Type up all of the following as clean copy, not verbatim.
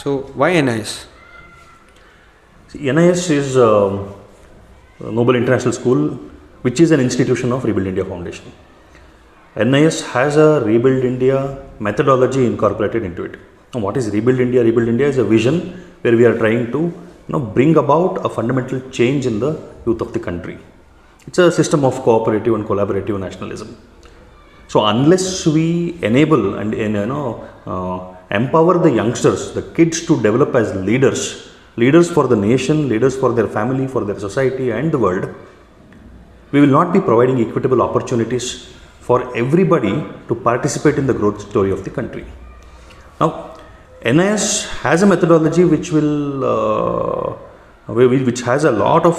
So why NIS? NIS is Noble International School, which is an institution of Rebuild India Foundation. NIS has a Rebuild India methodology incorporated into it. Now, what is Rebuild India? Rebuild India is a vision where we are trying to bring about a fundamental change in the youth of the country. It's a system of cooperative and collaborative nationalism. So unless we enable and empower the youngsters, the kids to develop as leaders for the nation, leaders for their family, for their society and the world, we will not be providing equitable opportunities for everybody to participate in the growth story of the country. Now, NIS has a methodology which has a lot of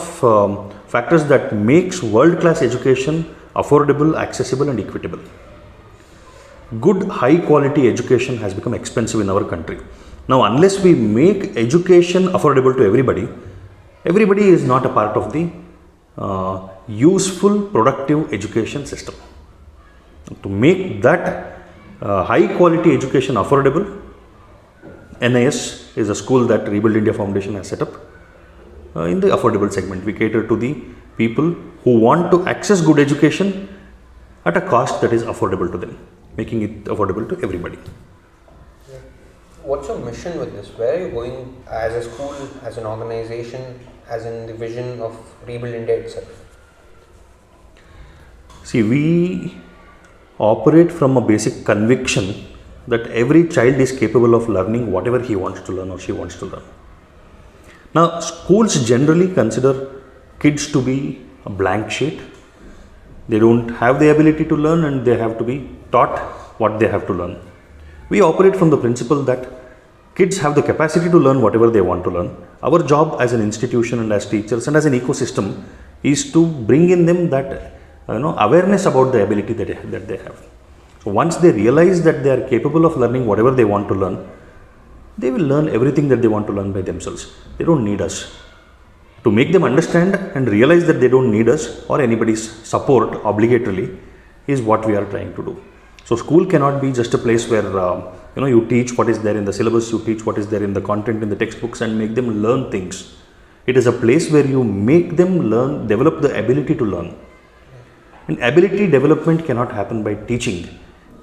factors that makes world-class education affordable, accessible and equitable. Good high-quality education has become expensive in our country. Now, unless we make education affordable to everybody is not a part of the useful, productive education system. To make that high-quality education affordable, NIS is a school that Rebuild India Foundation has set up in the affordable segment. We cater to the people who want to access good education at a cost that is affordable to them, making it affordable to everybody. What's your mission with this? Where are you going as a school, as an organization, as in the vision of Rebuild India itself? See, we operate from a basic conviction that every child is capable of learning whatever he wants to learn or she wants to learn. Now, schools generally consider kids to be a blank sheet. They don't have the ability to learn and they have to be taught what they have to learn. We operate from the principle that kids have the capacity to learn whatever they want to learn. Our job as an institution and as teachers and as an ecosystem is to bring in them that awareness about the ability that they have. So once they realize that they are capable of learning whatever they want to learn, they will learn everything that they want to learn by themselves. They don't need us. To make them understand and realize that they don't need us or anybody's support obligatorily is what we are trying to do. So school cannot be just a place where you teach what is there in the syllabus, you teach what is there in the content in the textbooks and make them learn things. It is a place where you make them learn, develop the ability to learn. And ability development cannot happen by teaching.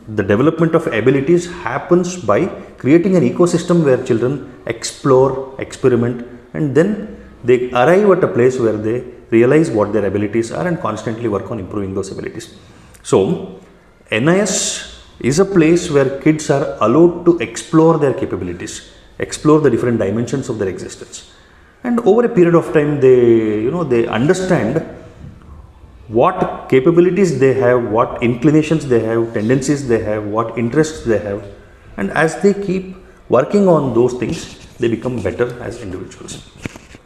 The development of abilities happens by creating an ecosystem where children explore, experiment, and then they arrive at a place where they realize what their abilities are and constantly work on improving those abilities. So, NIS is a place where kids are allowed to explore their capabilities, explore the different dimensions of their existence. And over a period of time, they understand what capabilities they have, what inclinations they have, tendencies they have, what interests they have. And as they keep working on those things, they become better as individuals.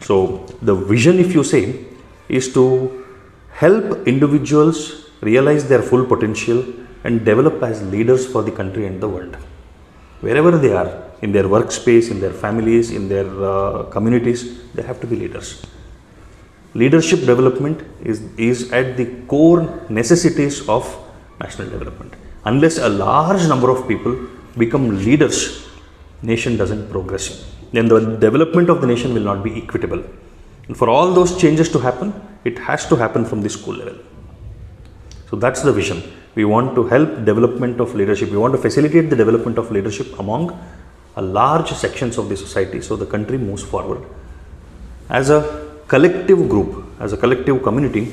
So the vision, if you say, is to help individuals realize their full potential and develop as leaders for the country and the world. Wherever they are, in their workspace, in their families, in their communities, they have to be leaders. Leadership development is at the core necessities of national development. Unless a large number of people become leaders, nation doesn't progress. Then the development of the nation will not be equitable. And for all those changes to happen, it has to happen from the school level. So that's the vision. We want to help development of leadership. We want to facilitate the development of leadership among a large sections of the society so the country moves forward as a collective group, as a collective community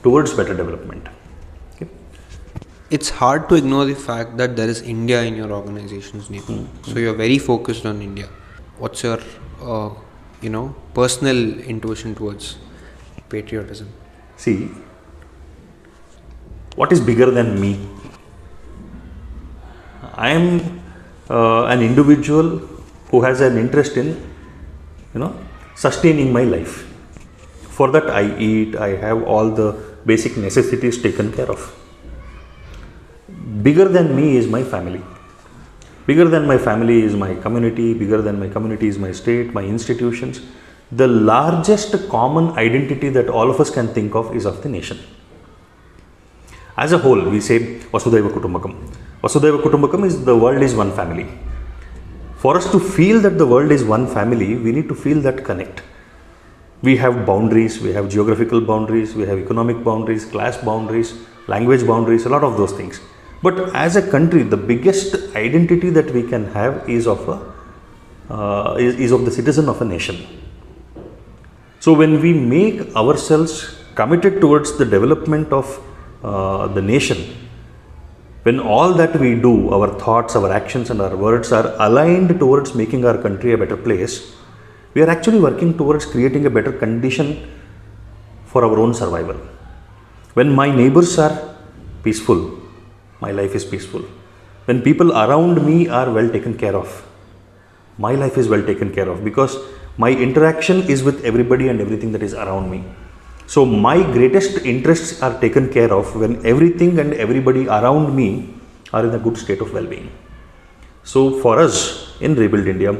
towards better development. Okay. It's hard to ignore the fact that there is India in your organization's name. So you're very focused on India. What's your, personal intuition towards patriotism? See, what is bigger than me? I am an individual who has an interest in, sustaining my life. For that I eat, I have all the basic necessities taken care of. Bigger than me is my family. Bigger than my family is my community, bigger than my community is my state, my institutions. The largest common identity that all of us can think of is of the nation. As a whole, we say Vasudhaiva Kutumbakam. Vasudhaiva Kutumbakam is the world is one family. For us to feel that the world is one family, we need to feel that connect. We have boundaries, we have geographical boundaries, we have economic boundaries, class boundaries, language boundaries, a lot of those things. But as a country, the biggest identity that we can have is of the citizen of a nation. So when we make ourselves committed towards the development of the nation, when all that we do, our thoughts, our actions and our words are aligned towards making our country a better place, we are actually working towards creating a better condition for our own survival. When my neighbors are peaceful, my life is peaceful. When people around me are well taken care of, my life is well taken care of, because my interaction is with everybody and everything that is around me. So my greatest interests are taken care of when everything and everybody around me are in a good state of well-being. So for us in Rebuild India,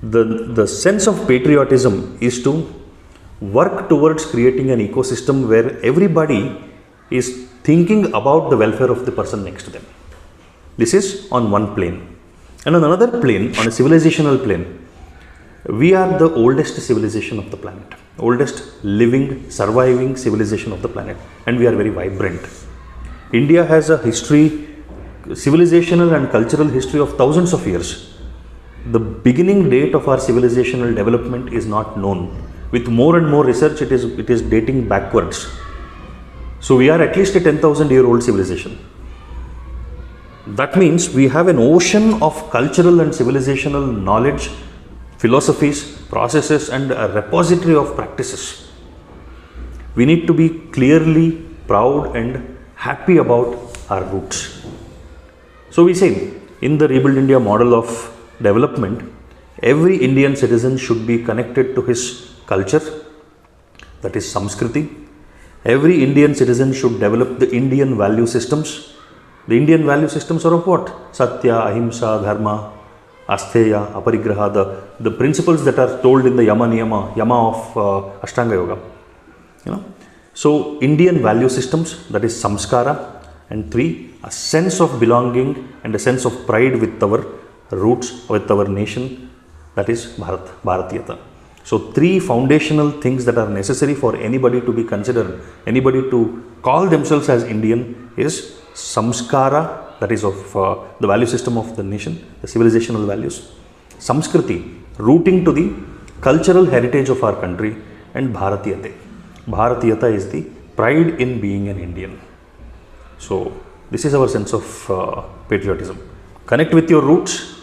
the sense of patriotism is to work towards creating an ecosystem where everybody is thinking about the welfare of the person next to them. This is on one plane. And on another plane, on a civilizational plane, we are the oldest civilization of the planet, oldest living, surviving civilization of the planet, and we are very vibrant. India has a history, civilizational and cultural history of thousands of years. The beginning date of our civilizational development is not known. With more and more research, it is dating backwards. So we are at least a 10,000-year-old civilization. That means we have an ocean of cultural and civilizational knowledge, philosophies, processes and a repository of practices. We need to be clearly proud and happy about our roots. So we say in the Rebuild India model of development, every Indian citizen should be connected to his culture, that is Samskriti. Every Indian citizen should develop the Indian value systems. The Indian value systems are of what? Satya, Ahimsa, Dharma, Astheya, Aparigraha, the principles that are told in the Yama of Ashtanga Yoga. So Indian value systems, that is Samskara, and 3, a sense of belonging and a sense of pride with our roots, with our nation, that is Bharatiyata. So 3 foundational things that are necessary for anybody to be considered, anybody to call themselves as Indian is Samskara, that is of the value system of the nation, the civilizational values. Samskriti, rooting to the cultural heritage of our country, and Bharatiyate. Bharatiyata is the pride in being an Indian. So this is our sense of patriotism. Connect with your roots,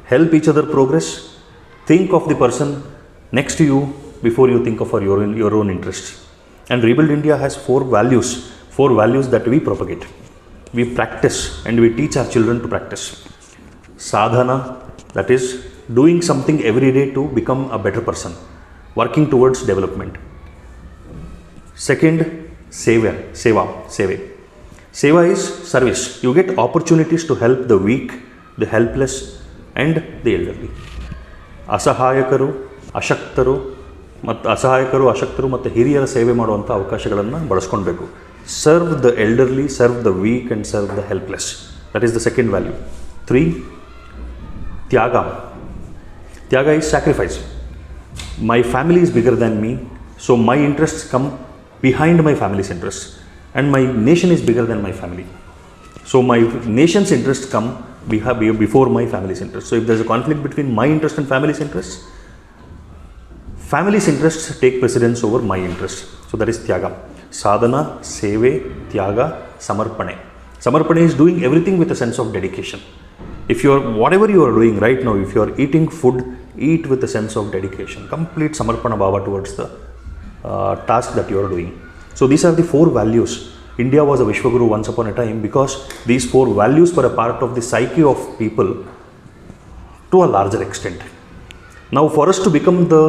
help each other progress, think of the person next to you before you think of your own interests. And Rebuild India has 4 values that we propagate. We practice and we teach our children to practice. Sadhana, that is doing something every day to become a better person, working towards development. Second, seva. Seva is service. You get opportunities to help the weak, the helpless and the elderly. ಅಸಹಾಯಕರು ಅಶಕ್ತರು ಮತ್ತು ಹಿರಿಯರ ಸೇವೆ ಮಾಡುವಂಥ ಅವಕಾಶಗಳನ್ನು ಬಳಸ್ಕೊಳ್ಬೇಕು. Serve the elderly, serve the weak and serve the helpless. That is the second value. 3, Tyaga. Tyaga is sacrifice. My family is bigger than me, so my interests come behind my family's interests, and my nation is bigger than my family. So my nation's interests come before my family's interests. So if there is a conflict between my interest and family's interests, family's interests take precedence over my interests. So that is Tyaga. Sadhana, Seve, Tyaga, Samarpane. Samarpane is doing everything with a sense of dedication. Whatever you are doing right now, if you are eating food, eat with a sense of dedication. Complete Samarpana Bhava towards the task that you are doing. So these are the 4 values. India was a Vishwaguru once upon a time because these 4 values were a part of the psyche of people to a larger extent. Now for us to become the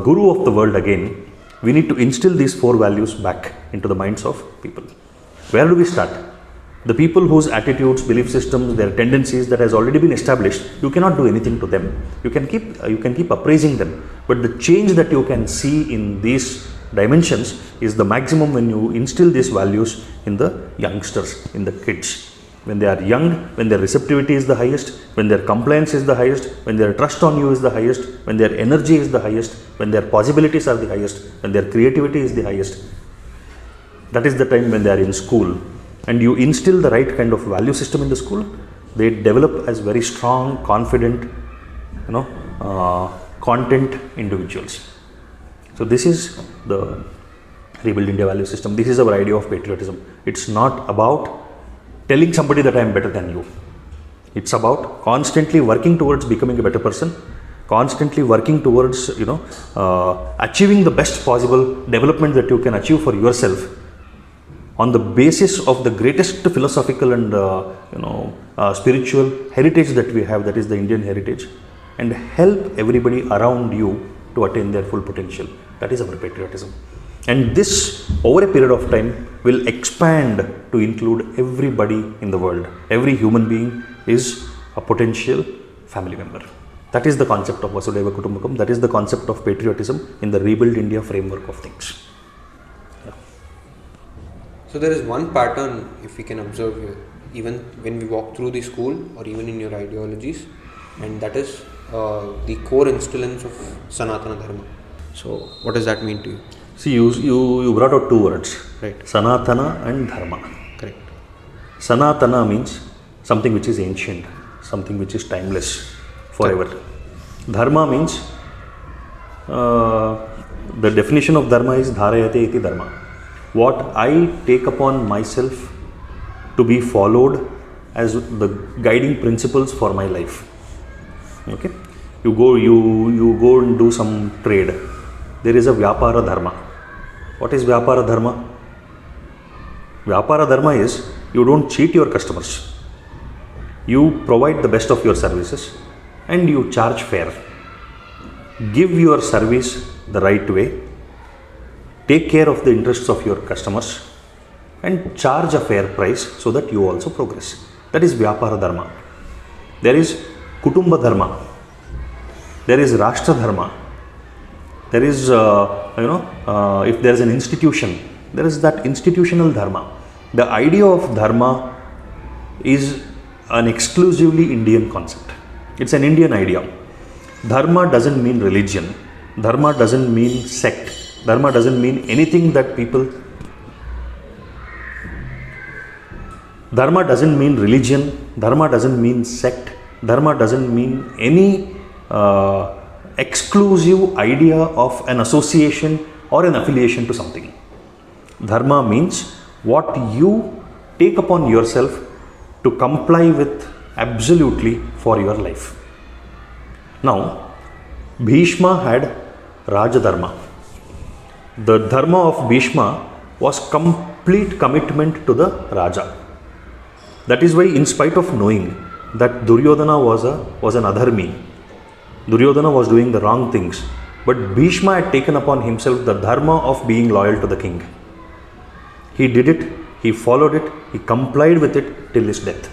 guru of the world again, we need to instill these 4 values back into the minds of people. Where do we start? The people whose attitudes, belief systems, their tendencies that has already been established, you cannot do anything to them. You can keep appraising them, but the change that you can see in these dimensions is the maximum when you instill these values in the youngsters, in the kids. When they are young, when their receptivity is the highest, when their compliance is the highest, when their trust on you is the highest, when their energy is the highest, when their possibilities are the highest, when their creativity is the highest, that is the time when they are in school. And you instill the right kind of value system in the school, they develop as very strong, confident, content individuals. So this is the Rebuild India value system. This is our idea of patriotism. It's not about telling somebody that I am better than you. It's about constantly working towards becoming a better person, constantly working towards achieving the best possible development that you can achieve for yourself on the basis of the greatest philosophical and spiritual heritage that we have, that is the Indian heritage, and help everybody around you to attain their full potential. That is our patriotism. And this, over a period of time, will expand to include everybody in the world. Every human being is a potential family member. That is the concept of Vasudhaiva Kutumbakam. That is the concept of patriotism in the Rebuild India framework of things. Yeah. So there is one pattern, if we can observe here, even when we walk through the school or even in your ideologies, and that is the core instillance of Sanatana dharma. So what does that mean to you? See, you brought out two words, right? Sanatana and dharma. Correct. Sanatana means something which is ancient, something which is timeless, forever. Correct. Dharma means, the definition of dharma is dharayate iti dharma. What I take upon myself to be followed as the guiding principles for my life. Okay? You go and do some trade. There is a Vyapara Dharma. What is Vyapara Dharma? Vyapara Dharma is you don't cheat your customers. You provide the best of your services and you charge fair. Give your service the right way. Take care of the interests of your customers and charge a fair price so that you also progress. That is Vyapara Dharma. There is Kutumba Dharma. There is Rashtra Dharma. There is, if there is an institution, there is that institutional dharma. The idea of dharma is an exclusively Indian concept. It's an Indian idea. Dharma doesn't mean religion. Dharma doesn't mean sect. Dharma doesn't mean anything that people. Dharma doesn't mean religion. Dharma doesn't mean sect. Dharma doesn't mean any exclusive idea of an association or an affiliation to something. Dharma means what you take upon yourself to comply with absolutely for your life. Now, Bhishma had Raja Dharma. The dharma of Bhishma was complete commitment to the Raja. That is why, in spite of knowing that Duryodhana was an adharmi, Duryodhana was doing the wrong things, but Bhishma had taken upon himself the dharma of being loyal to the king. He did it, he followed it, he complied with it till his death.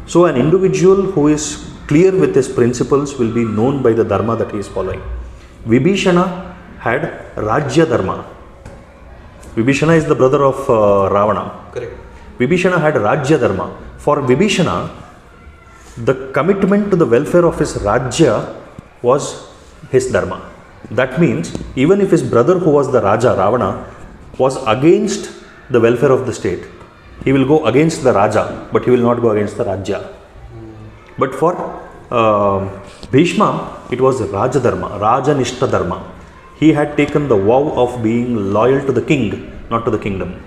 So an individual who is clear with his principles will be known by the dharma that he is following. Vibhishana had Rajya Dharma. Vibhishana is the brother of Ravana. Correct. Vibhishana had Rajya Dharma. For Vibhishana, the commitment to the welfare of his Rajya was his dharma. That means, even if his brother who was the Raja, Ravana, was against the welfare of the state, he will go against the Raja, but he will not go against the Rajya. But for Bhishma, it was Raja Dharma, Raja Nishta Dharma. He had taken the vow of being loyal to the king, not to the kingdom.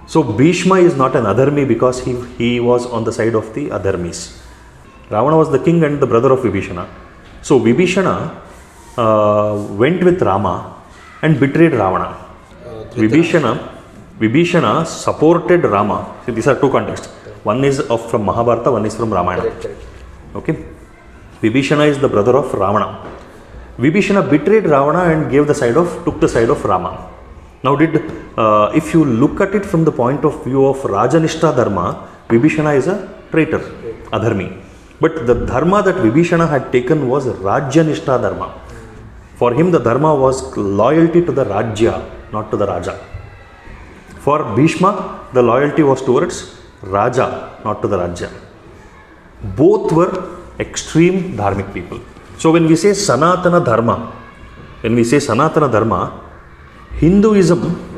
So Bhishma is not an adharmi because he was on the side of the adharmis. Ravana was the king and the brother of Vibhishana. So Vibhishana went with Rama and betrayed Ravana. Vibhishana supported Rama. See, these are two contexts. One is from Mahabharata, one is from Ramayana. Okay. Vibhishana is the brother of Ravana. Vibhishana betrayed Ravana and took the side of Rama. Now, if you look at it from the point of view of Rajanishta Dharma, Vibhishana is a traitor, adharmi. But the dharma that Vibhishana had taken was Rajyanishta Dharma. For him, the dharma was loyalty to the Rajya, not to the Raja. For Bhishma, the loyalty was towards Raja, not to the Rajya. Both were extreme dharmic people. So when we say Sanatana Dharma, Hinduism,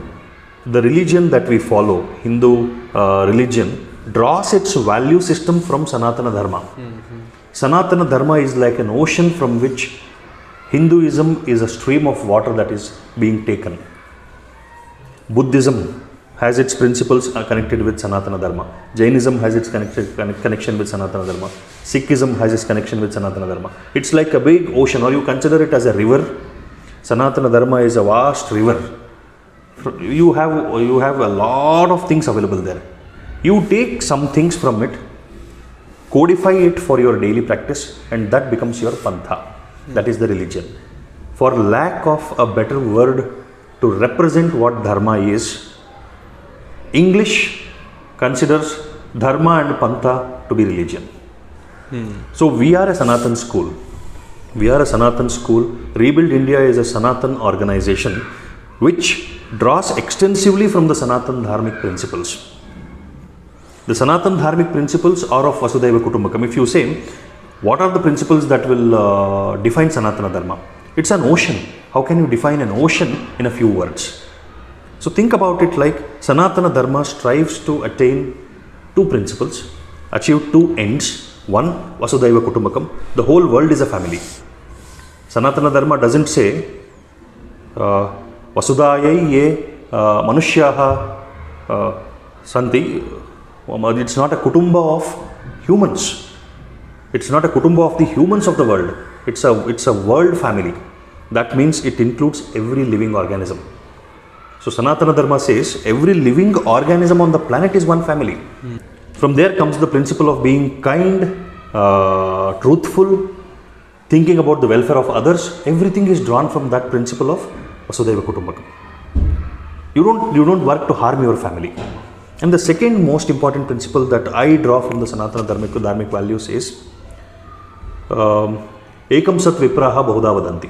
the religion that we follow, Hindu religion, draws its value system from Sanatana Dharma. Sanatana Dharma is like an ocean from which Hinduism is a stream of water that is being taken. Buddhism has its principles connected with Sanatana Dharma. Jainism has its connection with Sanatana Dharma. Sikhism has its connection with Sanatana Dharma. It's like a big ocean, or you consider it as a river. Sanatana Dharma is a vast river. You have a lot of things available there. You take some things from it, codify it for your daily practice, and that becomes your pantha. That is the religion. For lack of a better word to represent what dharma is, English considers dharma and pantha to be religion. So we are a Sanatan school. Rebuild India is a Sanatan organization which draws extensively from the Sanatan dharmic principles. The Sanatan dharmic principles are of Vasudhaiva Kutumbakam. If you say, what are the principles that will define Sanatana Dharma? It's an ocean. How can you define an ocean in a few words? So think about it like Sanatana Dharma strives to attain two principles, achieve two ends. One, Vasudhaiva Kutumbakam. The whole world is a family. Sanatana Dharma doesn't say, Vasudhayai ye manushyaha santi. It's not a kutumba of humans. It's not a kutumba of the humans of the world. It's a world family. That means it includes every living organism. So Sanatana Dharma says every living organism on the planet is one family. From there comes the principle of being kind, truthful, thinking about the welfare of others. Everything is drawn from that principle of Vasudhaiva Kutumbakam. You don't work to harm your family. And the second most important principle that I draw from the Sanatana dharmic values is Ekam Sat Vipraha Bahuda Vadanti.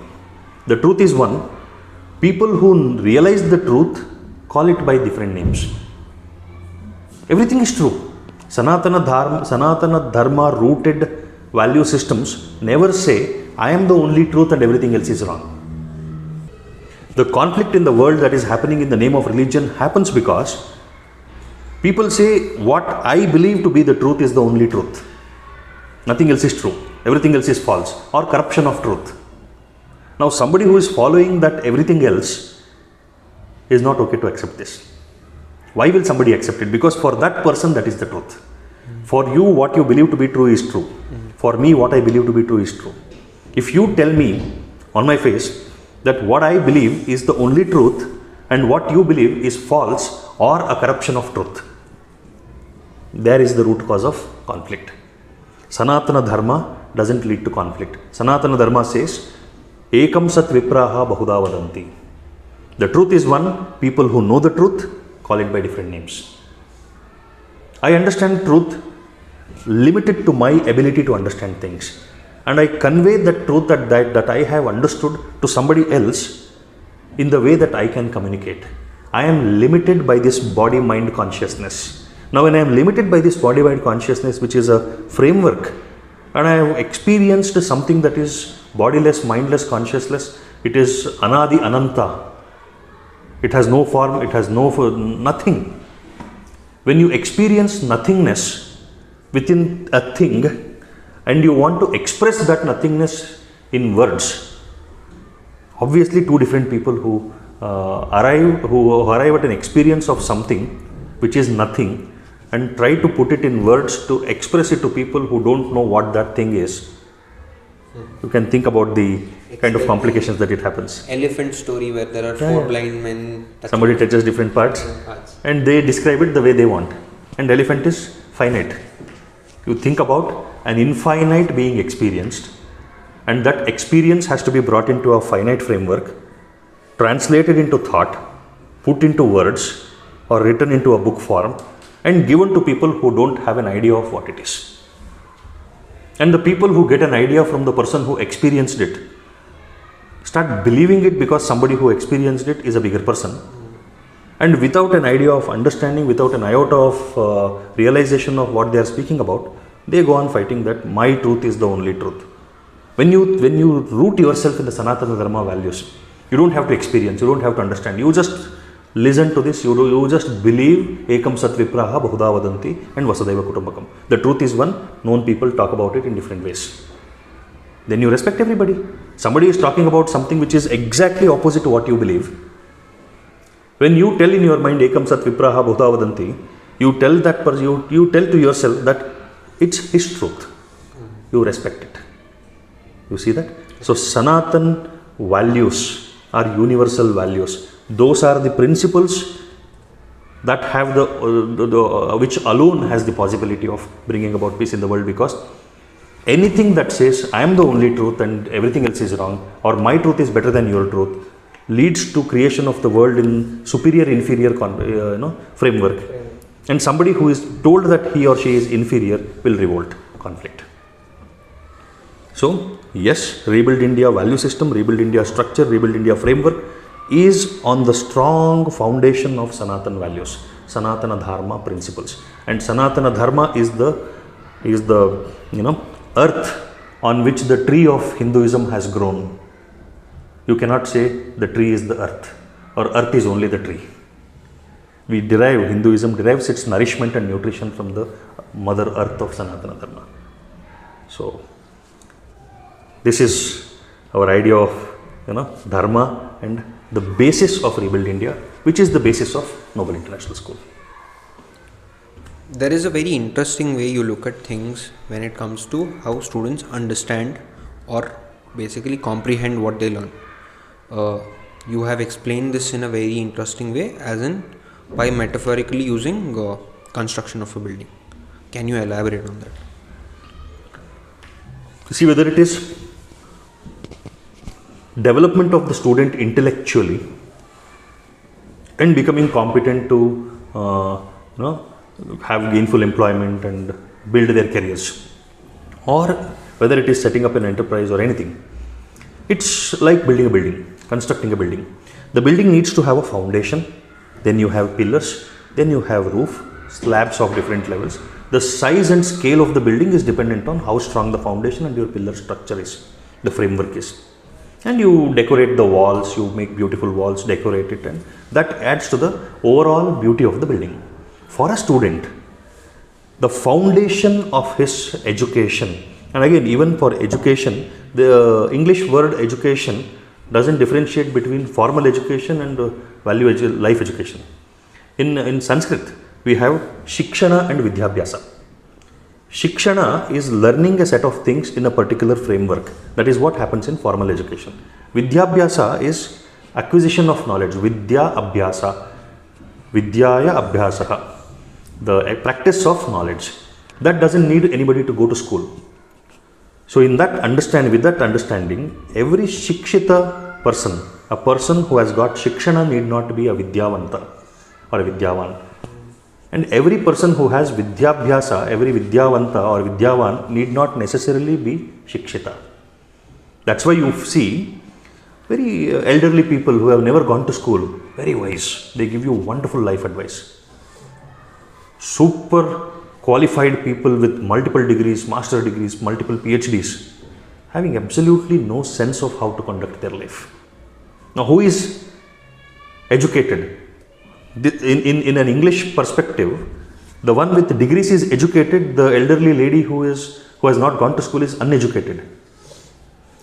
The truth is one. People who realize the truth call it by different names. Everything is true. Sanatana Dharma rooted value systems never say, I am the only truth and everything else is wrong. The conflict in the world that is happening in the name of religion happens because people say, what I believe to be the truth is the only truth. Nothing else is true. Everything else is false, or corruption of truth. Now somebody who is following that everything else is not okay to accept this. Why will somebody accept it? Because for that person that is the truth. For you, what you believe to be true is true. For me, what I believe to be true is true. If you tell me on my face that what I believe is the only truth and what you believe is false or a corruption of truth, there is the root cause of conflict. Sanatana Dharma doesn't lead to conflict. Sanatana Dharma says, Ekam Sat Vipraha Bahuda Vadanti. The truth is one. People who know the truth call it by different names. I understand truth limited to my ability to understand things. And I convey that truth that I have understood to somebody else in the way that I can communicate. I am limited by this body-mind consciousness. Now when I am limited by this body-mind consciousness, which is a framework, and I have experienced something that is bodiless, mindless, consciousless, it is Anadi Ananta. It has no form, it has nothing. When you experience nothingness within a thing and you want to express that nothingness in words, obviously two different people who arrive at an experience of something which is nothing and try to put it in words to express it to people who don't know what that thing is. You can think about the kind of complications that it happens. Elephant story where there are four blind men. Somebody touches different parts and they describe it the way they want. And elephant is finite. You think about an infinite being experienced, and that experience has to be brought into a finite framework, translated into thought, put into words, or written into a book form, and given to people who don't have an idea of what it is. And the people who get an idea from the person who experienced it start believing it because somebody who experienced it is a bigger person. And without an idea of understanding, without an iota of realization of what they are speaking about, they go on fighting that my truth is the only truth. When you root yourself in the Sanatana Dharma values, you don't have to experience, you don't have to understand. You just listen to this, you just believe Ekam Sat Vipraha Bahuda Vadanti and Vasudhaiva Kutumbakam. The truth is one, known people talk about it in different ways. Then you respect everybody. Somebody is talking about something which is exactly opposite to what you believe. When you tell in your mind Ekam Sat Vipraha Bahuda Vadanti, you tell that person, you tell to yourself that it's his truth. You respect it. You see that? So Sanatan values are universal values. Those are the principles that have which alone has the possibility of bringing about peace in the world, because anything that says I am the only truth and everything else is wrong, or my truth is better than your truth, leads to creation of the world in superior inferior framework. And somebody who is told that he or she is inferior will revolt, conflict. So yes, Rebuild India value system, Rebuild India structure, Rebuild India framework is on the strong foundation of Sanatan values, Sanatana Dharma principles. And Sanatana Dharma is the earth on which the tree of Hinduism has grown. You cannot say the tree is the earth or earth is only the tree. Hinduism derives its nourishment and nutrition from the mother earth of Sanatana Dharma. So this is our idea of Dharma and the basis of Rebuild India, which is the basis of Noble International School. There is a very interesting way you look at things when it comes to how students understand or basically comprehend what they learn. You have explained this in a very interesting way, as in by metaphorically using construction of a building. Can you elaborate on that? See, whether it is development of the student intellectually and becoming competent to have gainful employment and build their careers, or whether it is setting up an enterprise or anything, it's like building a building, constructing a building. The building needs to have a foundation, then you have pillars, then you have roof, slabs of different levels. The size and scale of the building is dependent on how strong the foundation and your pillar structure is, the framework is. And you decorate the walls, you make beautiful walls, decorate it, and that adds to the overall beauty of the building. For a student, the foundation of his education, and again, even for education, the English word education doesn't differentiate between formal education and life education. In Sanskrit, we have Shikshana and Vidyabhyasa. Shikshana is learning a set of things in a particular framework. That is what happens in formal education. Vidyabhyasa is acquisition of knowledge. Vidya Abhyasa. Vidyaya Abhyasaha. The practice of knowledge. That doesn't need anybody to go to school. So with that understanding, every Shikshita person, a person who has got Shikshana, need not be a Vidyavanta or a Vidyavan. And every person who has Vidyabhyasa, every Vidyavanta or Vidyavan need not necessarily be Shikshita. That's why you see very elderly people who have never gone to school, very wise. They give you wonderful life advice. Super qualified people with multiple degrees, master degrees, multiple PhDs, having absolutely no sense of how to conduct their life. Now, who is educated? In an English perspective, the one with degrees is educated, the elderly lady who has not gone to school is uneducated.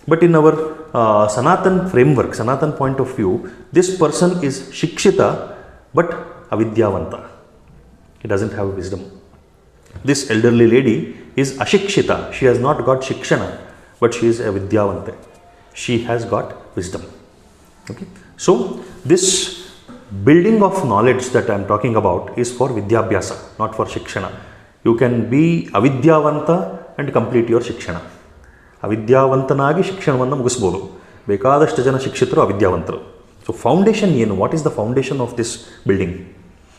But in our Sanatan framework, Sanatan point of view, this person is Shikshita but Avidyavanta. He doesn't have wisdom. This elderly lady is Ashikshita. She has not got Shikshana, but she is a Vidyavanta. She has got wisdom. Okay. So this building of knowledge that I am talking about is for Vidyabhyasa, not for Shikshana. You can be Avidyavanta and complete your Shikshana. Avidyavantanagi Shikshanavana mugisbodu. Bekadashtu jana shikshitru avidyavantaru. So foundation ಏನು? What is the foundation of this building?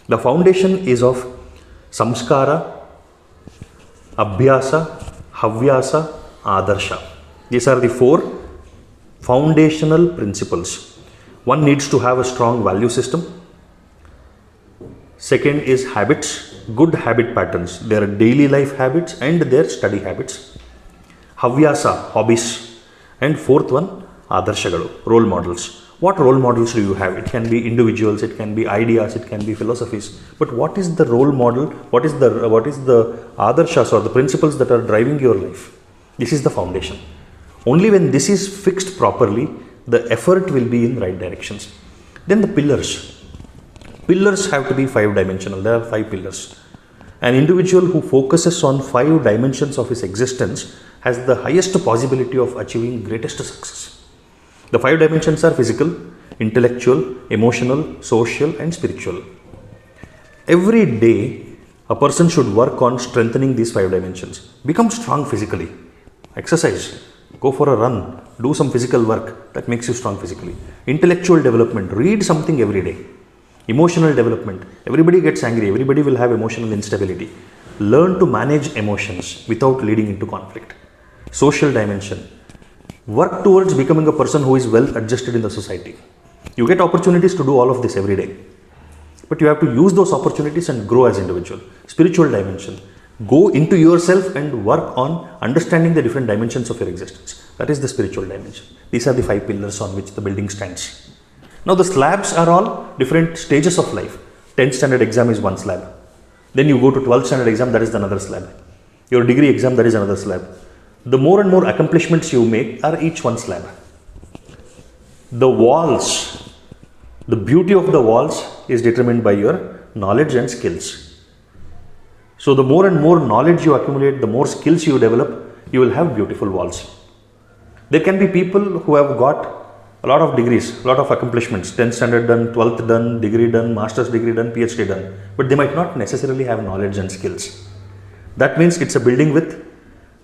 The foundation is of samskara, abhyasa, havyasa, adarsha. These are the four foundational principles. One needs to have a strong value system. Second is habits, good habit patterns, their daily life habits and their study habits. Havyasa, hobbies. And fourth one, adarshaಗಳು, role models. What role models do you have? It can be individuals, it can be ideas, it can be philosophies. But what is the role model? What is the adarshas or the principles that are driving your life? This is the foundation. Only when this is fixed properly, the effort will be in right directions. Then the pillars. Pillars have to be 5-dimensional. There are 5 pillars. An individual who focuses on 5 dimensions of his existence has the highest possibility of achieving greatest success. The 5 dimensions are physical, intellectual, emotional, social and spiritual. Every day, a person should work on strengthening these 5 dimensions. Become strong physically. Exercise. Go for a run. Do some physical work that makes you strong physically. Intellectual development. Read something every day. Emotional development. Everybody gets angry. Everybody will have emotional instability. Learn to manage emotions without leading into conflict. Social dimension. Work towards becoming a person who is well adjusted in the society. You get opportunities to do all of this every day. But you have to use those opportunities and grow as individual. Spiritual dimension. Go into yourself and work on understanding the different dimensions of your existence. That is the spiritual dimension. These are the 5 pillars on which the building stands. Now the slabs are all different stages of life. 10th standard exam is one slab. Then you go to 12th standard exam, that is another slab. Your degree exam, that is another slab. The more and more accomplishments you make are each one slab. The walls, the beauty of the walls is determined by your knowledge and skills. So the more and more knowledge you accumulate, the more skills you develop, you will have beautiful walls. There can be people who have got a lot of degrees, a lot of accomplishments, 10th standard done, 12th done, degree done, master's degree done, PhD done, but they might not necessarily have knowledge and skills. That means it's a building with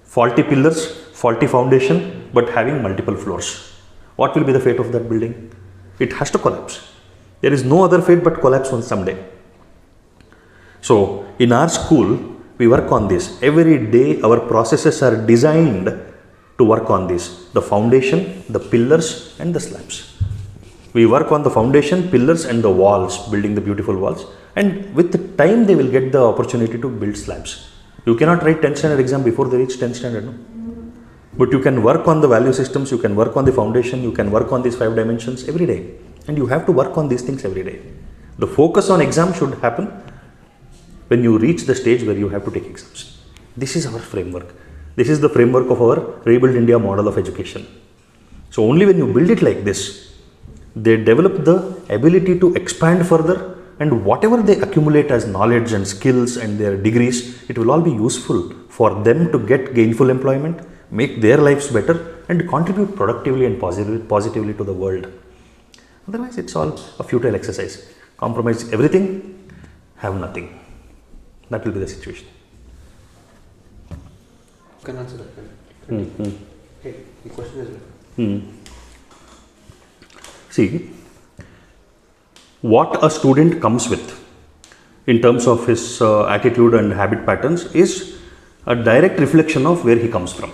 faulty pillars, faulty foundation, but having multiple floors. What will be the fate of that building? It has to collapse. There is no other fate but collapse on someday. So in our school, we work on this. Every day our processes are designed to work on this. The foundation, the pillars and the slabs. We work on the foundation, pillars and the walls, building the beautiful walls. And with the time they will get the opportunity to build slabs. You cannot write 10th standard exam before they reach 10th standard. No? But you can work on the value systems, you can work on the foundation, you can work on these 5 dimensions every day. And you have to work on these things every day. The focus on exam should happen when you reach the stage where you have to take exams. This is our framework. This is the framework of our Rebuild India model of education. So only when you build it like this, they develop the ability to expand further, and whatever they accumulate as knowledge and skills and their degrees, it will all be useful for them to get gainful employment, make their lives better and contribute productively and positively to the world. Otherwise, it's all a futile exercise. Compromise everything, have nothing. That will be the situation. You can answer that. Okay, the question is See, what a student comes with in terms of his attitude and habit patterns is a direct reflection of where he comes from.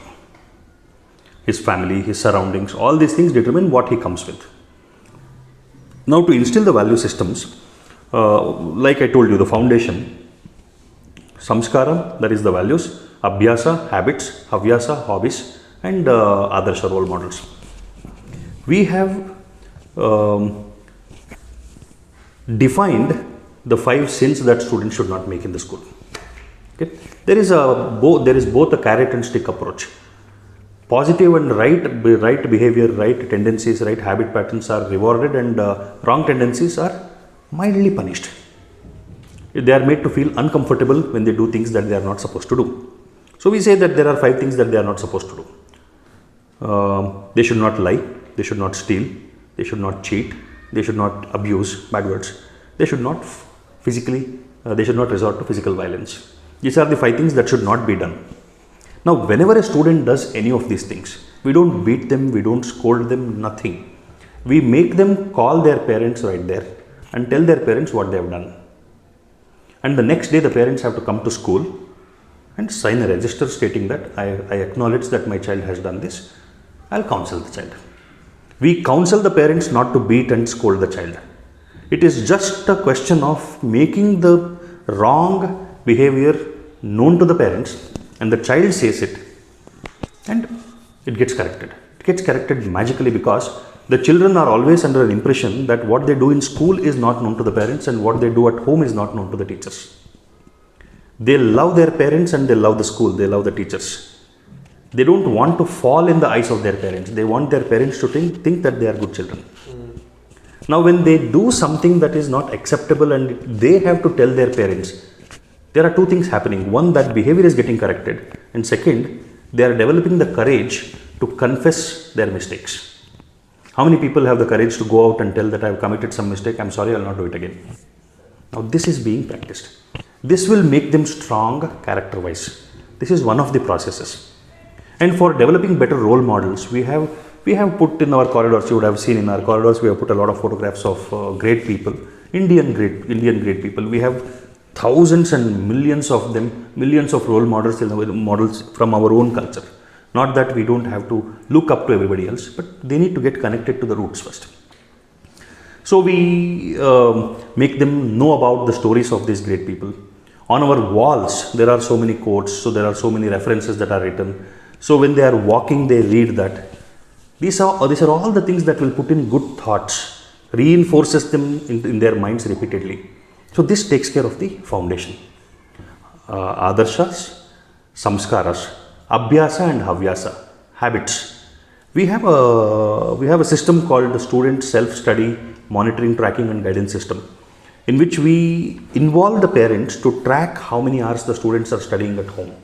His family, his surroundings, all these things determine what he comes with. Now to instill the value systems, like I told you, the foundation, samskara, that is the values, abhyasa, habits, havyasa, hobbies and adarsha, role models. We have defined the 5 sins that students should not make in the school. Okay? There is both a carrot and stick approach. Positive and right behavior, right tendencies, right habit patterns are rewarded, and wrong tendencies are mildly punished. They are made to feel uncomfortable when they do things that they are not supposed to do. So we say that there are 5 things that they are not supposed to do. They should not lie, they should not steal, they should not cheat, they should not abuse, bad words, they should not they should not resort to physical violence. These are the 5 things that should not be done. Now, whenever a student does any of these things, we don't beat them, we don't scold them, nothing. We make them call their parents right there and tell their parents what they have done. And the next day, the parents have to come to school and sign a register stating that I acknowledge that my child has done this. I'll counsel the child. We counsel the parents not to beat and scold the child. It is just a question of making the wrong behavior known to the parents, and the child says it, and it gets corrected. It gets corrected magically because the children are always under an impression that what they do in school is not known to the parents and what they do at home is not known to the teachers. They love their parents and they love the school, they love the teachers. They don't want to fall in the eyes of their parents. They want their parents to think that they are good children. Now, when they do something that is not acceptable and they have to tell their parents, there are two things happening. One, that behavior is getting corrected, and second, they are developing the courage to confess their mistakes. How many people have the courage to go out and tell that I have committed some mistake, I'm sorry, I will not do it again. Now, this is being practiced. This will make them strong character-wise. This is one of the processes. And for developing better role models, we have put in our corridors, you would have seen in our corridors, we have put a lot of photographs of great people, Indian great people. We have thousands and millions of them, millions of role models from our own culture. Not that we don't have to look up to everybody else, but they need to get connected to the roots first. So we make them know about the stories of these great people. On our walls, there are so many quotes, so there are so many references that are written. So when they are walking, they read that. These are all the things that will put in good thoughts, reinforces them in their minds repeatedly. So this takes care of the foundation. Adarshas, samskaras, abhyasa and havyasa, habits. We have a system called the student self-study monitoring, tracking and guidance system, in which we involve the parents to track how many hours the students are studying at home.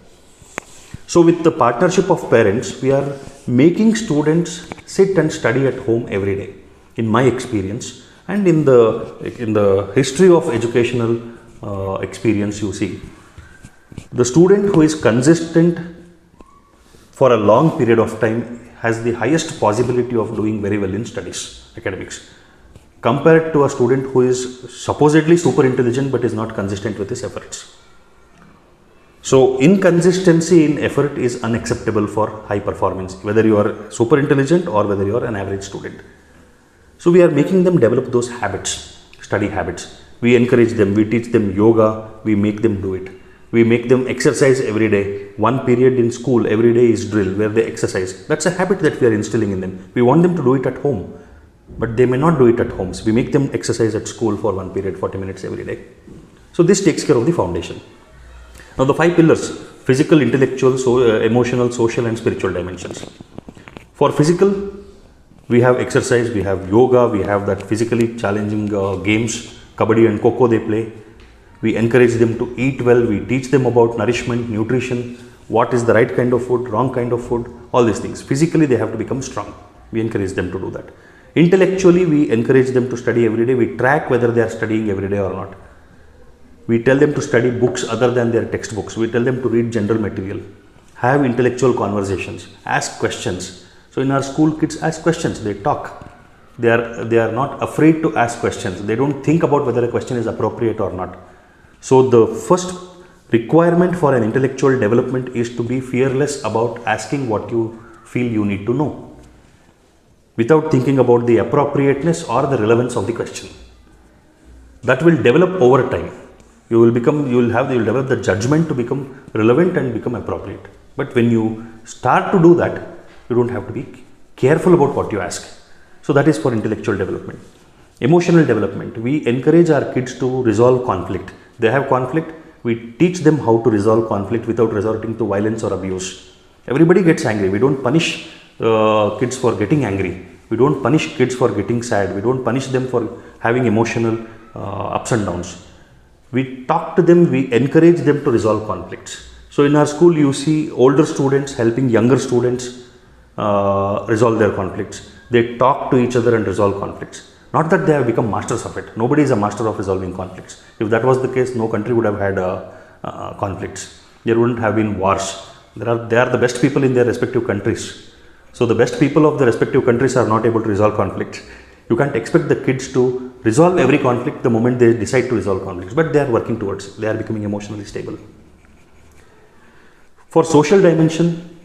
So with the partnership of parents, we are making students sit and study at home every day. In my experience and in the history of educational experience, you see, the student who is consistent for a long period of time has the highest possibility of doing very well in studies, academics, compared to a student who is supposedly super intelligent but is not consistent with his efforts. So inconsistency in effort is unacceptable for high performance, whether you are super intelligent or whether you are an average student. So we are making them develop those habits, study habits. We encourage them, we teach them yoga, we make them do it. We make them exercise every day. One period in school every day is drill where they exercise. That's a habit that we are instilling in them. We want them to do it at home, but they may not do it at home. So we make them exercise at school for one period, 40 minutes every day. So this takes care of the foundation. Now the 5 pillars: physical, intellectual, emotional, social and spiritual dimensions. For physical, we have exercise, we have yoga, we have that physically challenging games, kabaddi and kho they play. We encourage them to eat well, we teach them about nourishment, nutrition, what is the right kind of food, wrong kind of food, all these things. Physically they have to become strong. We encourage them to do that. Intellectually, we encourage them to study every day. We track whether they are studying every day or not. We tell them to study books other than their textbooks. We tell them to read general material, have intellectual conversations, ask questions. So in our school, kids ask questions, they talk. They are not afraid to ask questions. They don't think about whether a question is appropriate or not. So the first requirement for an intellectual development is to be fearless about asking what you feel you need to know, without thinking about the appropriateness or the relevance of the question. That will develop over time. You will develop the judgment to become relevant and become appropriate. But when you start to do that, you don't have to be careful about what you ask. So that is for intellectual development. Emotional development. We encourage our kids to resolve conflict. They have conflict, we teach them how to resolve conflict without resorting to violence or abuse. Everybody gets angry. We don't punish kids for getting angry. We don't punish kids for getting sad. We don't punish them for having emotional ups and downs. We talk to them, we encourage them to resolve conflicts. So in our school, you see older students helping younger students resolve their conflicts. They talk to each other and resolve conflicts. Not that they have become masters of it. Nobody is a master of resolving conflicts. If that was the case, no country would have had conflicts. There wouldn't have been wars. They are the best people in their respective countries. So the best people of the respective countries are not able to resolve conflicts. You can't expect the kids to resolve every conflict the moment they decide to resolve conflicts, but they are working towards it. They are becoming emotionally stable. For social dimension,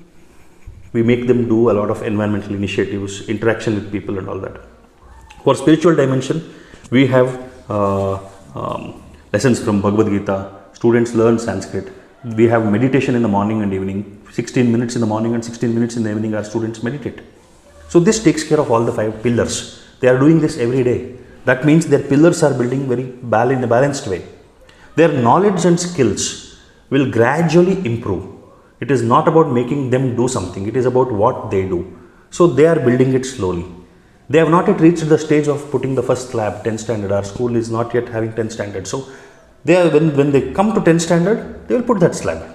we make them do a lot of environmental initiatives, interaction with people and all that. For spiritual dimension, we have lessons from Bhagavad Gita. Students learn Sanskrit. We have meditation in the morning and evening. 16 minutes in the morning and 16 minutes in the evening our students meditate. So this takes care of all the 5 pillars. They are doing this every day. That means their pillars are building in a balanced way. Their knowledge and skills will gradually improve. It is not about making them do something. It is about what they do. So they are building it slowly. They have not yet reached the stage of putting the first slab, 10th standard. Our school is not yet having 10th standard. So they are, when they come to 10th standard, they will put that slab.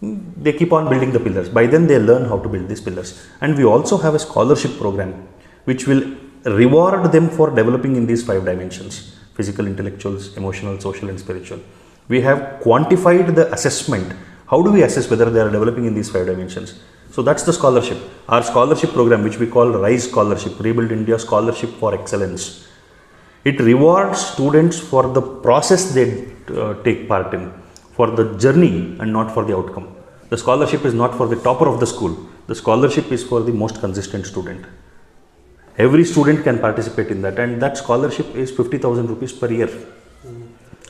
They keep on building the pillars. By then they learn how to build these pillars. And we also have a scholarship program which will reward them for developing in these 5 dimensions: physical, intellectuals, emotional, social and spiritual. We have quantified the assessment. How do we assess whether they are developing in these 5 dimensions? So that's the scholarship. Our scholarship program, which we call RISE Scholarship, Rebuild India Scholarship for Excellence. It rewards students for the process they take part in, for the journey and not for the outcome. The scholarship is not for the topper of the school. The scholarship is for the most consistent student. Every student can participate in that, and that scholarship is 50,000 rupees per year.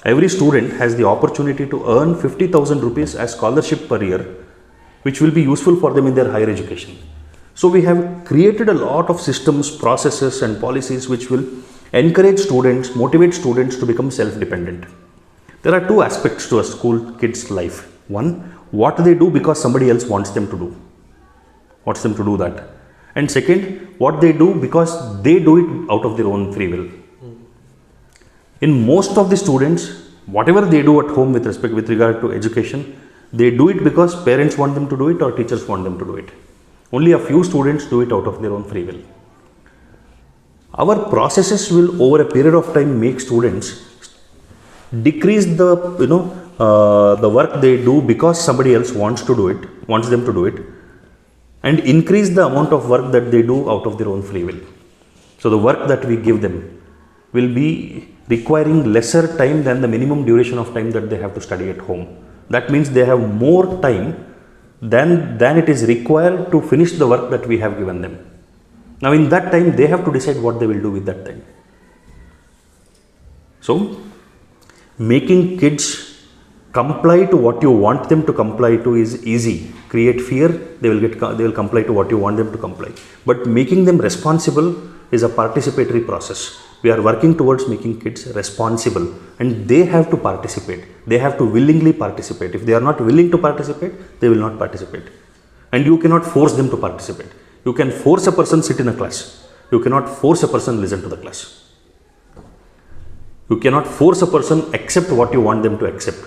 Every student has the opportunity to earn 50,000 rupees as scholarship per year, which will be useful for them in their higher education. So we have created a lot of systems, processes and policies which will encourage students, motivate students to become self-dependent. There are 2 aspects to a school kid's life. One, what they do because somebody else wants them to do that. And second, what they do because they do it out of their own free will. In most of the students, whatever they do at home with regard to education, they do it because parents want them to do it or teachers want them to do it. Only a few students do it out of their own free will. Our processes will over a period of time make students decrease the work they do because somebody else wants them to do it, and increase the amount of work that they do out of their own free will. So the work that we give them will be requiring lesser time than the minimum duration of time that they have to study at home. That means they have more time than it is required to finish the work that we have given them. Now in that time, they have to decide what they will do with that time. So making kids comply to what you want them to comply to is easy. Create fear, they will comply to what you want them to comply. But making them responsible is a participatory process. We are working towards making kids responsible, and they have to participate. They have to willingly participate. If they are not willing to participate, they will not participate. And you cannot force them to participate. You can force a person sit in a class. You cannot force a person listen to the class. You cannot force a person accept what you want them to accept.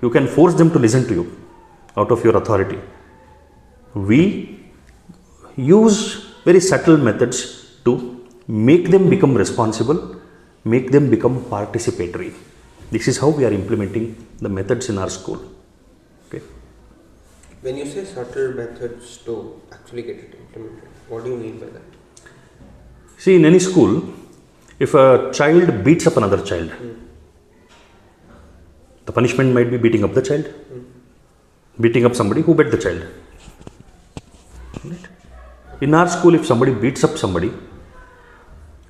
You can force them to listen to you out of your authority. We use very subtle methods to make them become responsible, make them become participatory. This is how we are implementing the methods in our school. Okay. When you say subtle methods to actually get it implemented, what do you mean by that? See, in any school, if a child beats up another child, the punishment might be beating up the child, beating up somebody who beat the child. Right? In our school, if somebody beats up somebody,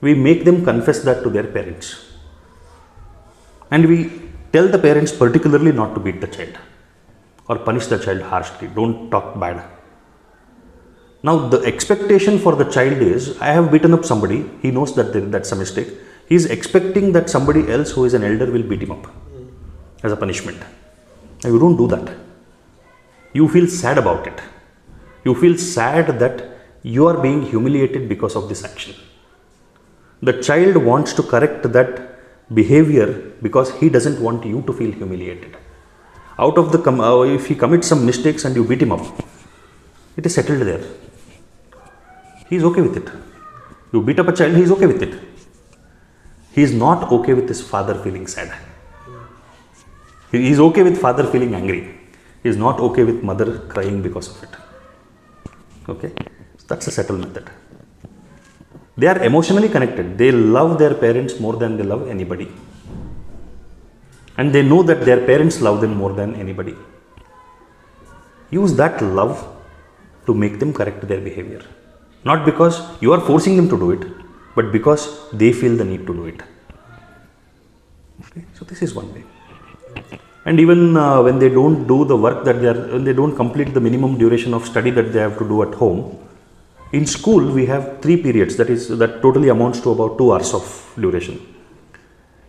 we make them confess that to their parents. And we tell the parents particularly not to beat the child or punish the child harshly. Don't talk bad. Now the expectation for the child is, I have beaten up somebody, he knows that that's a mistake. He is expecting that somebody else who is an elder will beat him up as a punishment. Now you don't do that. You feel sad about it. You feel sad that you are being humiliated because of this action. The child wants to correct that behavior because he doesn't want you to feel humiliated. Out of the if he commits some mistakes and you beat him up, it is settled there. He is okay with it. You beat up a child, he is okay with it. He is not okay with his father feeling sad. He is okay with father feeling angry. He is not okay with mother crying because of it. Okay, so that's a subtle method. They are emotionally connected. They love their parents more than they love anybody. And they know that their parents love them more than anybody. Use that love to make them correct their behavior. Not because you are forcing them to do it, but because they feel the need to do it. Okay? So this is one way. And even when they don't do the work when they don't complete the minimum duration of study that they have to do at home, in school we have 3 periods, that totally amounts to about 2 hours of duration,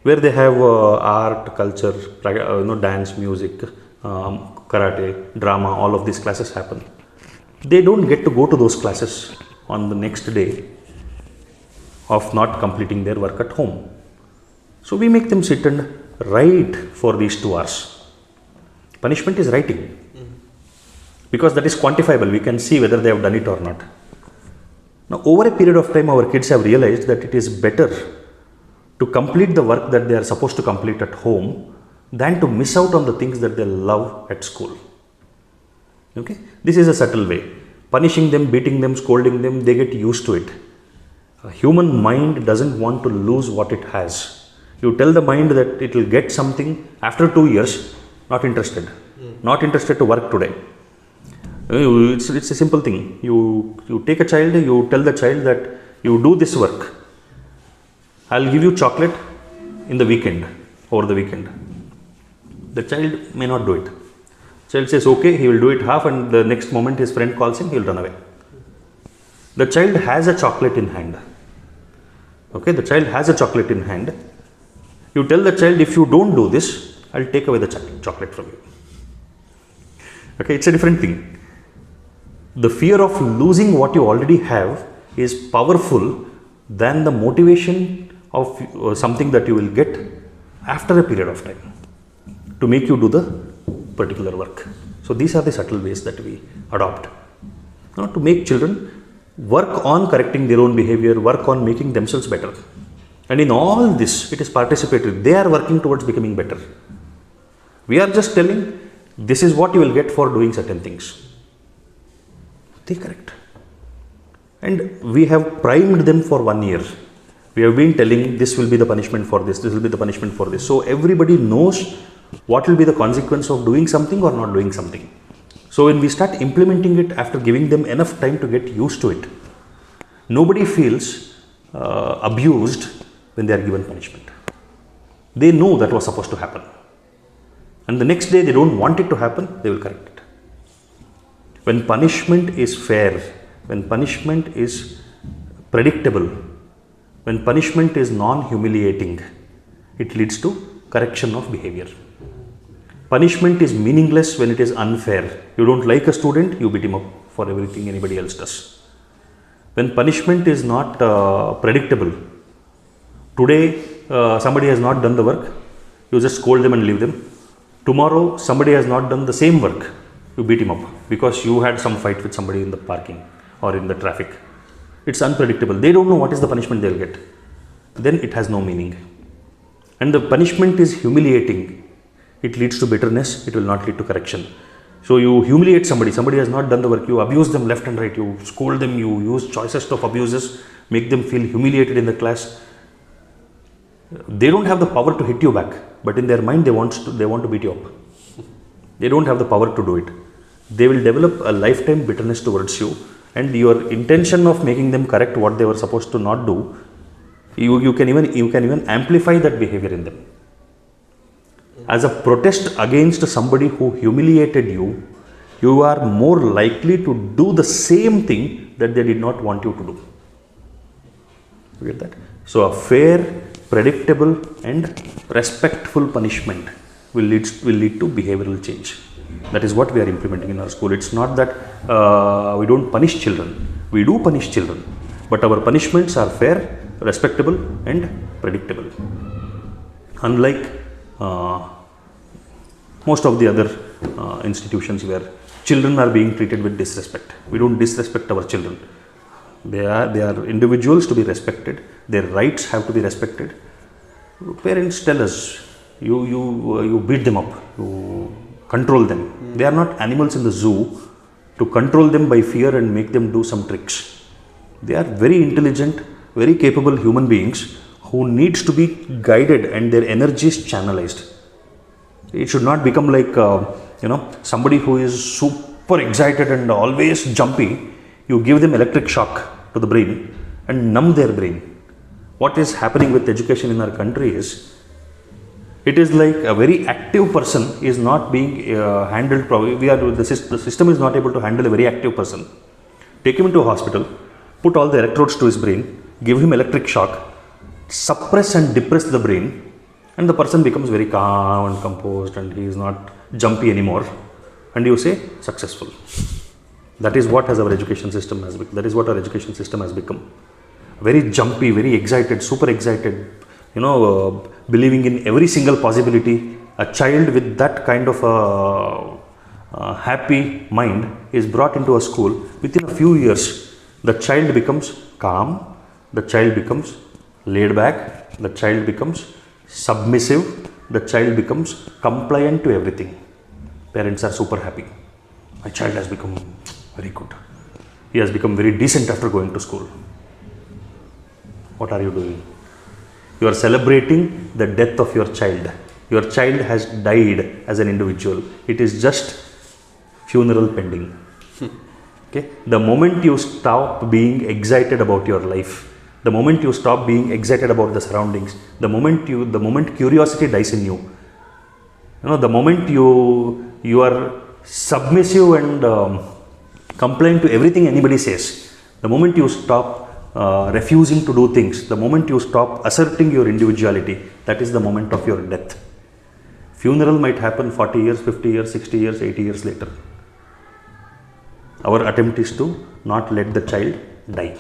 where they have art, culture, dance, music, karate, drama, all of these classes happen. They don't get to go to those classes on the next day of not completing their work at home. So we make them sit and write for these 2 hours. Punishment is writing, because that is quantifiable. We can see whether they have done it or not. Now, over a period of time, our kids have realized that it is better to complete the work that they are supposed to complete at home than to miss out on the things that they love at school. Okay? This is a subtle way. Punishing them, beating them, scolding them, they get used to it. A human mind doesn't want to lose what it has. You tell the mind that it will get something after 2 years, not interested. Not interested to work today. It's a simple thing. You take a child, you tell the child that you do this work. I'll give you chocolate in the weekend, over the weekend. The child may not do it. Child says okay, he will do it half, and the next moment his friend calls him, he will run away. The child has a chocolate in hand. Okay, the child has a chocolate in hand. You tell the child, if you don't do this, I'll take away the chocolate from you. Okay, it's a different thing. The fear of losing what you already have is powerful than the motivation of something that you will get after a period of time to make you do the particular work. So these are the subtle ways that we adopt, to make children work on correcting their own behavior, work on making themselves better. And in all this, it is participatory. They are working towards becoming better. We are just telling, this is what you will get for doing certain things. They correct. And we have primed them for 1 year. We have been telling, this will be the punishment for this, this will be the punishment for this. So everybody knows what will be the consequence of doing something or not doing something. So when we start implementing it after giving them enough time to get used to it, nobody feels abused when they are given punishment. They know that was supposed to happen. And the next day they don't want it to happen, they will correct it. When punishment is fair, when punishment is predictable, when punishment is non-humiliating, it leads to correction of behavior. Punishment is meaningless when it is unfair. You don't like a student, you beat him up for everything anybody else does. When punishment is not predictable, today somebody has not done the work, you just scold them and leave them. Tomorrow somebody has not done the same work, you beat him up because you had some fight with somebody in the parking or in the traffic. It's unpredictable. They don't know what is the punishment they'll get. Then it has no meaning. And the punishment is humiliating. It leads to bitterness. It will not lead to correction. So you humiliate somebody. Somebody has not done the work. You abuse them left and right. You scold them. You use choicest of abuses. Make them feel humiliated in the class. They don't have the power to hit you back. But in their mind, they want to beat you up. They don't have the power to do it. They will develop a lifetime bitterness towards you, and your intention of making them correct what they were supposed to not do, you can even amplify that behavior in them. As a protest against somebody who humiliated you, you are more likely to do the same thing that they did not want you to do. You get that? So a fair, predictable and respectful punishment will lead to behavioral change. That is what we are implementing in our school. It's not that we don't punish children. We do punish children. But our punishments are fair, respectable and predictable. Unlike most of the other institutions where children are being treated with disrespect. We don't disrespect our children. They are individuals to be respected. Their rights have to be respected. Parents tell us, you beat them up, you control them. They are not animals in the zoo to control them by fear and make them do some tricks. They are very intelligent, very capable human beings who needs to be guided and their energies channelized. It should not become like somebody who is super excited and always jumpy. You give them electric shock to the brain and numb their brain. What is happening with education in our country is, It is like a very active person is not being handled. The system is not able to handle a very active person. Take him into a hospital, put all the electrodes to his brain, give him electric shock, suppress and depress the brain, and the person becomes very calm and composed, and he is not jumpy anymore. And you say successful. That is what our education system has become. That is what our education system has become. Very jumpy, very excited, super excited. Believing in every single possibility. A child with that kind of a happy mind is brought into a school. Within a few years, the child becomes calm, the child becomes laid back, the child becomes submissive, the child becomes compliant to everything. Parents are super happy. My child has become very good. He has become very decent after going to school. What are you doing? You are celebrating the death of your child. Your child has died as an individual. It is just funeral pending. Okay? The moment you stop being excited about your life, the moment you stop being excited about the surroundings, the moment curiosity dies in you, the moment you are submissive and compliant to everything anybody says, the moment you stop refusing to do things, the moment you stop asserting your individuality, that is the moment of your death. Funeral might happen 40 years, 50 years, 60 years, 80 years later. Our attempt is to not let the child die.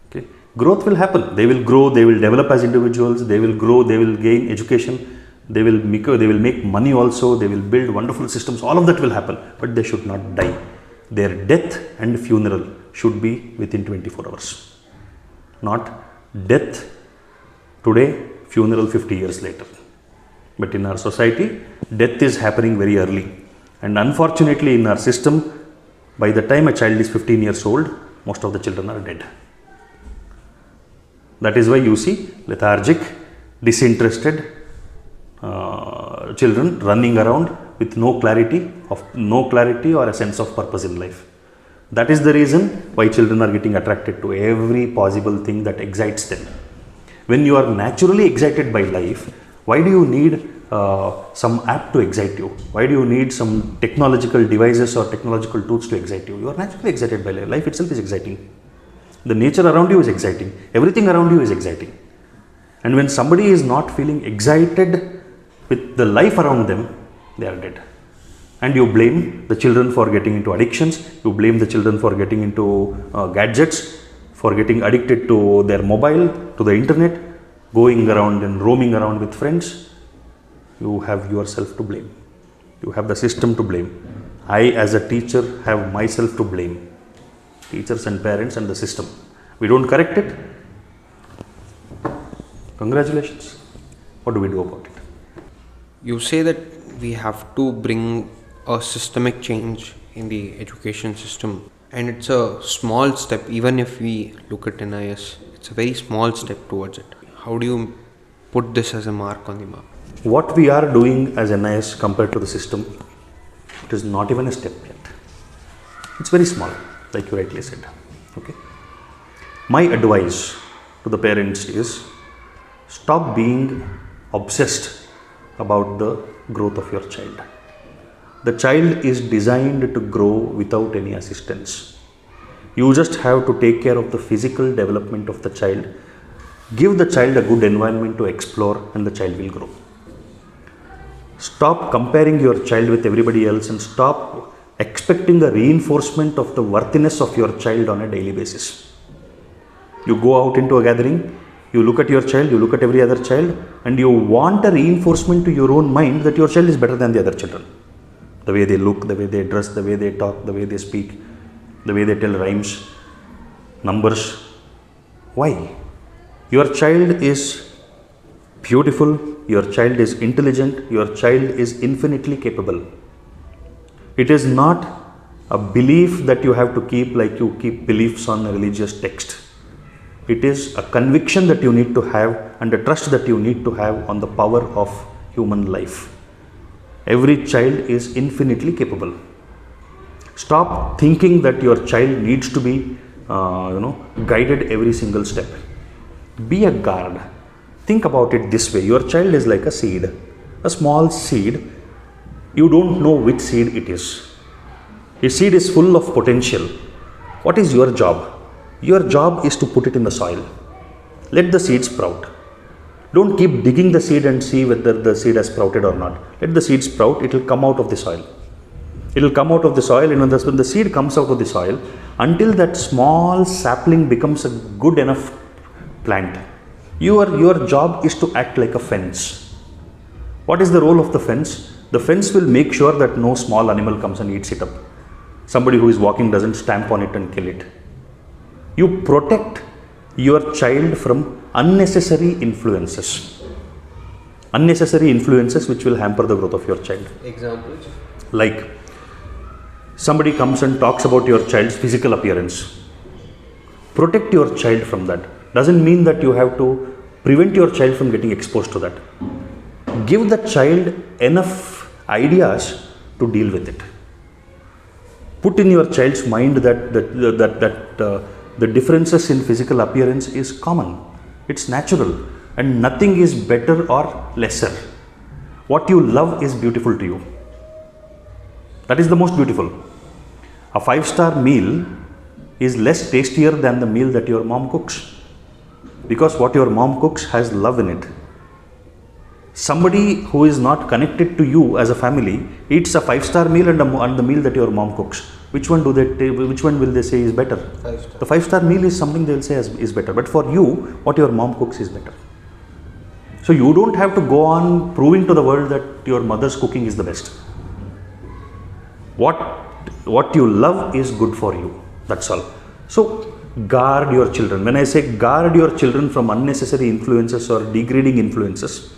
Okay? Growth will happen. They will grow, they will develop as individuals, they will grow, they will gain education, they will make money also, they will build wonderful systems, all of that will happen, but they should not die. Their death and funeral should be within 24 hours. Not death today, funeral 50 years later. But in our society, death is happening very early. And unfortunately, in our system, by the time a child is 15 years old, most of the children are dead. That is why you see lethargic, disinterested children running around with no clarity or a sense of purpose in life. That is the reason why children are getting attracted to every possible thing that excites them. When you are naturally excited by life, why do you need some app to excite you? Why do you need some technological devices or technological tools to excite you? You are naturally excited by life. Life itself is exciting. The nature around you is exciting. Everything around you is exciting. And when somebody is not feeling excited with the life around them, they are dead. And you blame the children for getting into addictions, you blame the children for getting into gadgets, for getting addicted to their mobile, to the internet, going around and roaming around with friends. You have yourself to blame. You have the system to blame. I, as a teacher, have myself to blame. Teachers and parents and the system. We don't correct it. Congratulations. What do we do about it? You say that we have to bring a systemic change in the education system, and it's a small step. Even if we look at NIS, it's a very small step towards it. How do you put this as a mark on the map? What we are doing as NIS compared to the system, it is not even a step yet. It's very small, like you rightly said. Okay. My advice to the parents is, stop being obsessed about the growth of your child. The child is designed to grow without any assistance. You just have to take care of the physical development of the child. Give the child a good environment to explore, and the child will grow. Stop comparing your child with everybody else, and stop expecting a reinforcement of the worthiness of your child on a daily basis. You go out into a gathering, you look at your child, you look at every other child, and you want a reinforcement to your own mind that your child is better than the other children. The way they look, the way they dress, the way they talk, the way they speak, the way they tell rhymes, numbers. Why? Your child is beautiful, your child is intelligent, your child is infinitely capable. It is not a belief that you have to keep like you keep beliefs on a religious text. It is a conviction that you need to have and a trust that you need to have on the power of human life. Every child is infinitely capable. Stop thinking that your child needs to be guided every single step. Be a guard. Think about it this way. Your child is like a seed, a small seed. You don't know which seed it is. A seed is full of potential. What is your job? Your job is to put it in the soil. Let the seed sprout. Don't keep digging the seed and see whether the seed has sprouted or not. Let the seed sprout, it will come out of the soil. It will come out of the soil, and when the seed comes out of the soil, until that small sapling becomes a good enough plant, your job is to act like a fence. What is the role of the fence? The fence will make sure that no small animal comes and eats it up. Somebody who is walking doesn't stamp on it and kill it. You protect your child from unnecessary influences. Unnecessary influences which will hamper the growth of your child. Examples? Like, somebody comes and talks about your child's physical appearance. Protect your child from that. Doesn't mean that you have to prevent your child from getting exposed to that. Give the child enough ideas to deal with it. Put in your child's mind that the differences in physical appearance is common. It's natural, and nothing is better or lesser. What you love is beautiful to you. That is the most beautiful. A 5-star meal is less tastier than the meal that your mom cooks, because what your mom cooks has love in it. Somebody who is not connected to you as a family eats a 5-star meal and the meal that your mom cooks. Which one will they say is better? 5-star. The 5-star meal is something they will say is better. But for you, what your mom cooks is better. So you don't have to go on proving to the world that your mother's cooking is the best. What you love is good for you. That's all. So guard your children. When I say guard your children from unnecessary influences or degrading influences,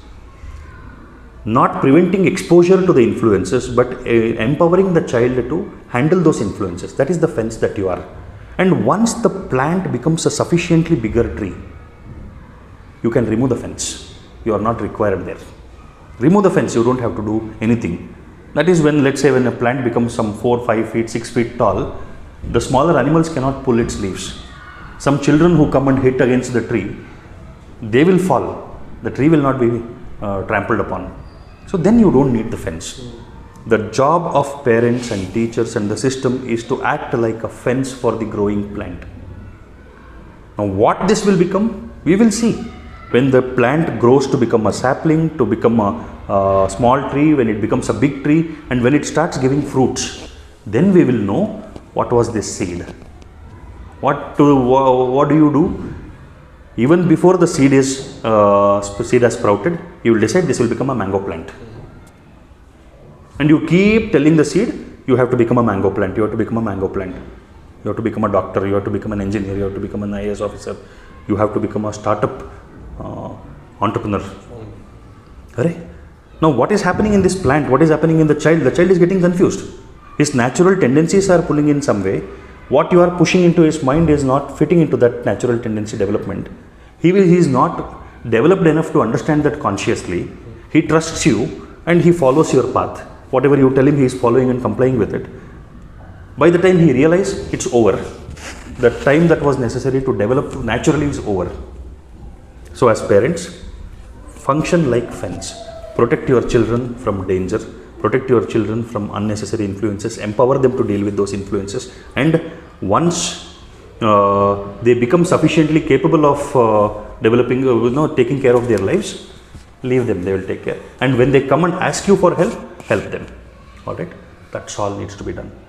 not preventing exposure to the influences, but empowering the child to handle those influences. That is the fence that you are. And once the plant becomes a sufficiently bigger tree, you can remove the fence. You are not required there. Remove the fence, you don't have to do anything. That is when, let's say, when a plant becomes some 4, 5 feet, 6 feet tall, the smaller animals cannot pull its leaves. Some children who come and hit against the tree, they will fall. The tree will not be trampled upon. So then you don't need the fence. The job of parents and teachers and the system is to act like a fence for the growing plant. Now what this will become, we will see. When the plant grows to become a sapling, to become a small tree, when it becomes a big tree, and when it starts giving fruits, then we will know what was this seed. What do you do? Even before the seed has sprouted, you will decide this will become a mango plant. And you keep telling the seed, you have to become a mango plant, you have to become a mango plant. You have to become a doctor, you have to become an engineer, you have to become an NIS officer, you have to become a startup entrepreneur. Right? Now what is happening in this plant? What is happening in the child? The child is getting confused. His natural tendencies are pulling in some way. What you are pushing into his mind is not fitting into that natural tendency development. He is not developed enough to understand that consciously. He trusts you and he follows your path. Whatever you tell him, he is following and complying with it. By the time he realizes, it's over. The time that was necessary to develop naturally is over. So as parents, function like fence. Protect your children from danger. Protect your children from unnecessary influences. Empower them to deal with those influences. And once they become sufficiently capable of developing, taking care of their lives, leave them, they will take care. And when they come and ask you for help, help them. Alright? That's all needs to be done.